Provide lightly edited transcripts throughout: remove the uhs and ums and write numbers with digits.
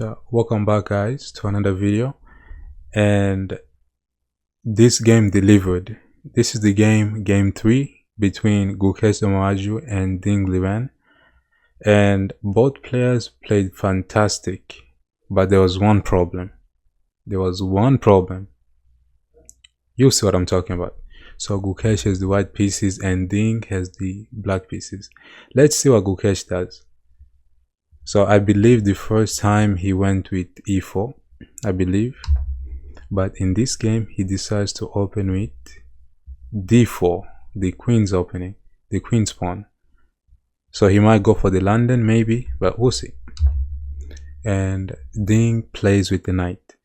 So welcome back guys to another video, and this game delivered. This is the game 3 between Gukesh Dommaraju and Ding Liren, and both players played fantastic, but there was one problem. You'll see what I'm talking about. So Gukesh has the white pieces and Ding has the black pieces. Let's see what Gukesh does. So I believe the first time he went with e4, I believe, but in this game he decides to open with d4, the queen's opening, the queen's pawn. So he might go for the London maybe, but we'll see. And Ding plays with the knight.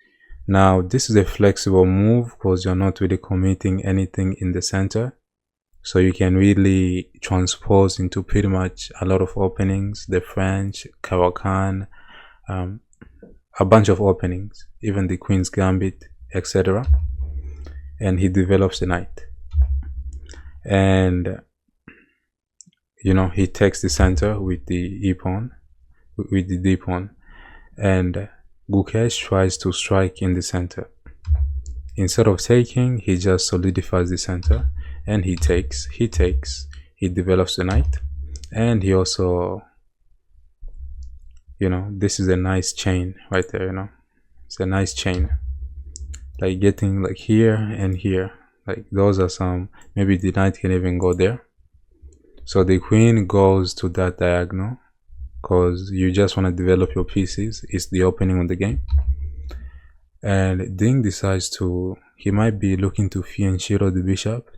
Now this is a flexible move because you're not really committing anything in the center. So you can really transpose into pretty much a lot of openings, the French, Caracan, a bunch of openings, even the Queen's Gambit, etc. And he develops the knight. And, you know, he takes the center with the e-pawn, with the d-pawn. And Gukesh tries to strike in the center. Instead of taking, he just solidifies the center. And he takes, he develops the knight, and he also, you know, this is a nice chain right there, you know, it's a nice chain, like getting like here and here, like those are some, maybe the knight can even go there. So the queen goes to that diagonal because you just want to develop your pieces. It's the opening of the game. And Ding decides to, he might be looking to fianchetto the bishop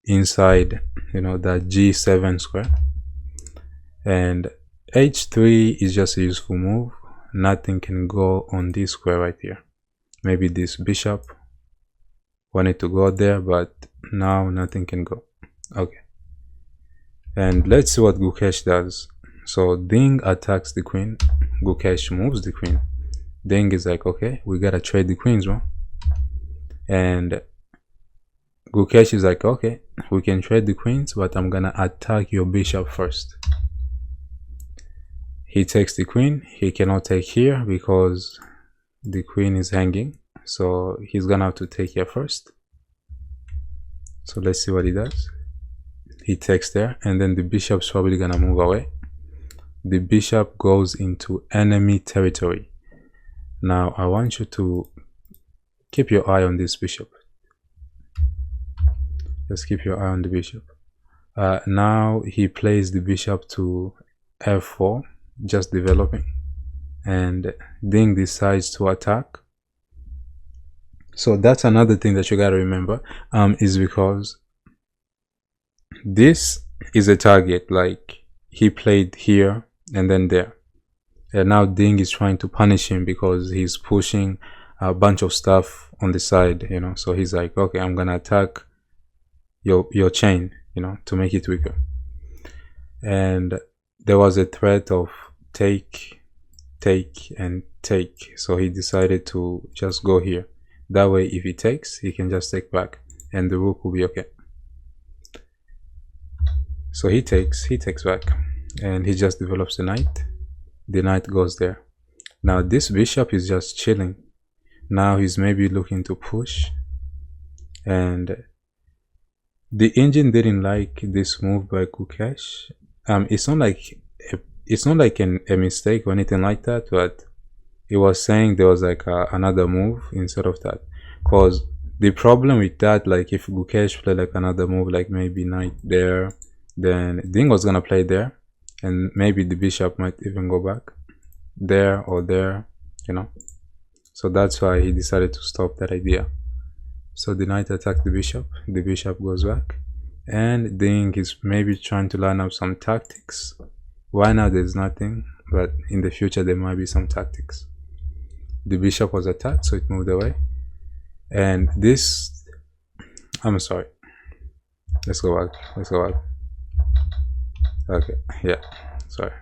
inside, you know, that g7 square, and h3 is just a useful move. Nothing can go on this square right here. Maybe this bishop wanted to go there, but now nothing can go. Okay, and let's see what Gukesh does. So Ding attacks the queen, Gukesh moves the queen. Ding is like, okay, we gotta trade the queens, bro. And Gukesh is like, okay, we can trade the queens, but I'm gonna attack your bishop first. He takes the queen. He cannot take here because the queen is hanging, so he's gonna have to take here first. So let's see what he does. He takes there, and then the bishop's probably gonna move away. The bishop goes into enemy territory. Now I want you to keep your eye on this bishop. Just keep your eye on the bishop. Now he plays the bishop to f4, just developing, and Ding decides to attack. So that's another thing that you gotta remember, is because this is a target, like he played here and then there, and now Ding is trying to punish him because he's pushing a bunch of stuff on the side, you know. So he's like, okay, I'm gonna attack your chain, you know, to make it weaker. And there was a threat of take and take, so he decided to just go here. That way if he takes, he can just take back and the rook will be okay. So he takes back and he just develops the knight. The knight goes there. Now this bishop is just chilling. Now he's maybe looking to push, and the engine didn't like this move by Gukesh. It's not like a mistake or anything like that, but it was saying there was like another move instead of that. Cause the problem with that, like if Gukesh played like another move, like maybe knight there, then Ding was gonna play there, and maybe the bishop might even go back there or there, you know. So that's why he decided to stop that idea. So the knight attacked the bishop goes back, and Ding is maybe trying to line up some tactics. Right now there's nothing, but in the future there might be some tactics. The bishop was attacked, so it moved away. And this, I'm sorry, let's go back. Okay, yeah, sorry.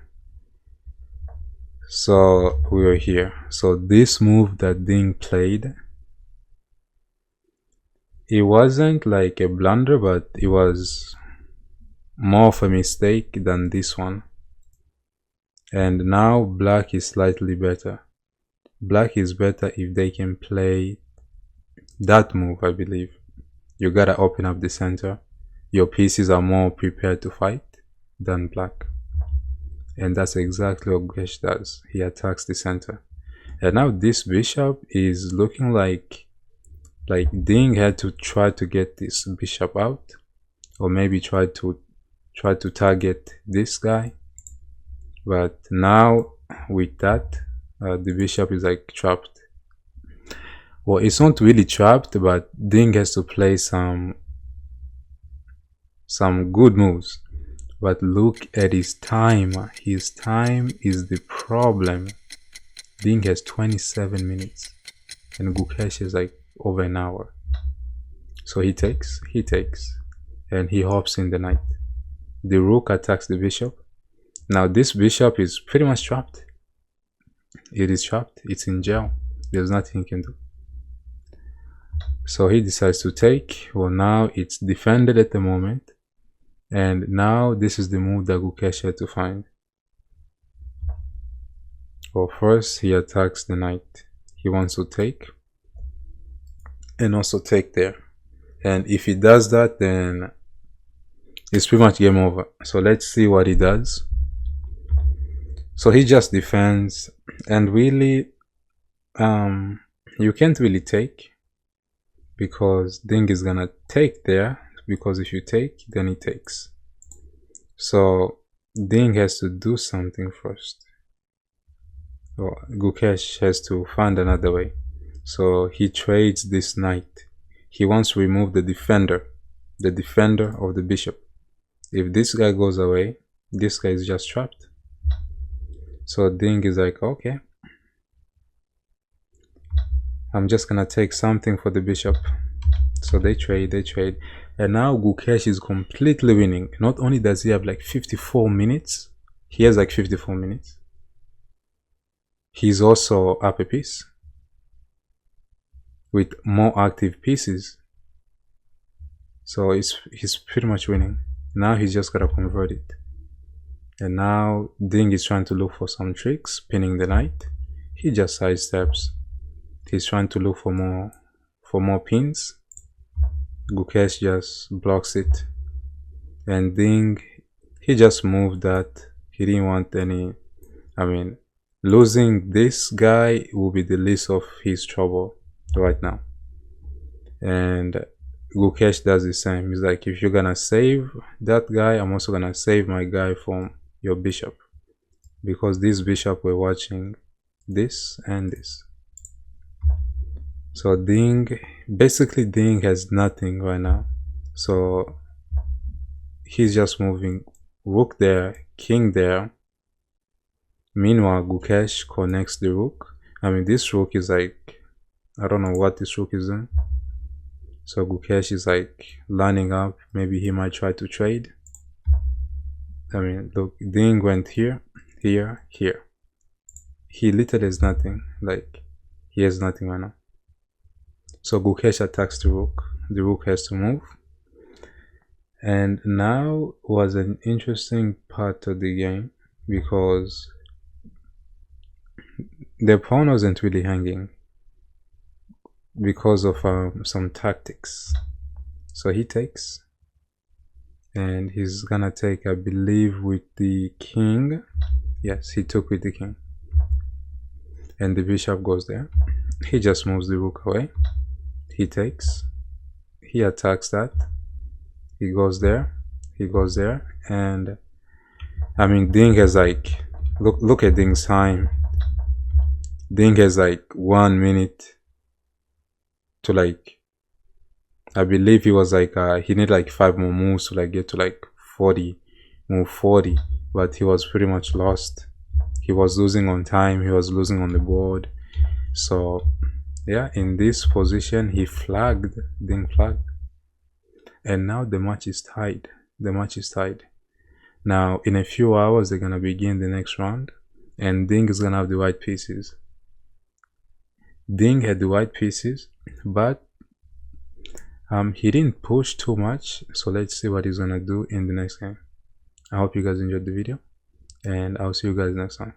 So we were here. So this move that Ding played, it wasn't like a blunder, but it was more of a mistake than this one. And now black is slightly better. Black is better if they can play that move, I believe. You gotta open up the center. Your pieces are more prepared to fight than black. And that's exactly what Gukesh does. He attacks the center. And now this bishop is looking like Ding had to try to get this bishop out, or maybe try to target this guy. But now with that, the bishop is like trapped. Well, it's not really trapped, but Ding has to play some good moves. But look at his time. His time is the problem. Ding has 27 minutes and Gukesh is like over an hour. So he takes, and he hops in the knight. The rook attacks the bishop. Now this bishop is pretty much trapped. It is trapped. It's in jail. There's nothing he can do. So he decides to take. Well, now it's defended at the moment. And now this is the move that Gukesh had to find. Well, first he attacks the knight. He wants to take. And also take there. And if he does that, then it's pretty much game over. So let's see what he does. So he just defends, and really you can't really take, because Ding is gonna take there, because if you take, then he takes. So Ding has to do something first. Well, Gukesh has to find another way. So he trades this knight. He wants to remove the defender of the bishop. If this guy goes away, this guy is just trapped. So Ding is like, okay, I'm just gonna take something for the bishop. So they trade, and now Gukesh is completely winning. Not only does he have like 54 minutes, he has like 54 minutes. He's also up a piece with more active pieces. So he's pretty much winning. Now he's just gotta convert it. And now Ding is trying to look for some tricks, pinning the knight. He just sidesteps. He's trying to look for more pins. Gukesh just blocks it. And Ding, he just moved that. He didn't want any, losing this guy will be the least of his trouble right now. And Gukesh does the same. He's like, if you're gonna save that guy, I'm also gonna save my guy from your bishop, because this bishop we're watching this and this. So Ding has nothing right now. So he's just moving rook there, king there. Meanwhile, Gukesh connects the rook. This rook is like, I don't know what this rook is in. So Gukesh is like lining up. Maybe he might try to trade. Look, Ding went here, here, here. He literally has nothing. Like, he has nothing right now. So Gukesh attacks the rook. The rook has to move. And now was an interesting part of the game, because the pawn wasn't really hanging because of some tactics. So he takes, and he's gonna take, I believe, with the king. Yes, he took with the king, and the bishop goes there. He just moves the rook away. He takes, he attacks that, he goes there, and Ding has like, look at Ding's time. Ding has like 1 minute to like, I believe he was like, he needed like 5 more moves to like get to like 40, move 40, but he was pretty much lost. He was losing on time, he was losing on the board. So yeah, in this position he flagged, Ding flagged, and now the match is tied. Now in a few hours they're gonna begin the next round, and Ding is gonna have the white pieces. Ding had the white pieces, but he didn't push too much. So let's see what he's gonna do in the next game. I hope you guys enjoyed the video, and I'll see you guys next time.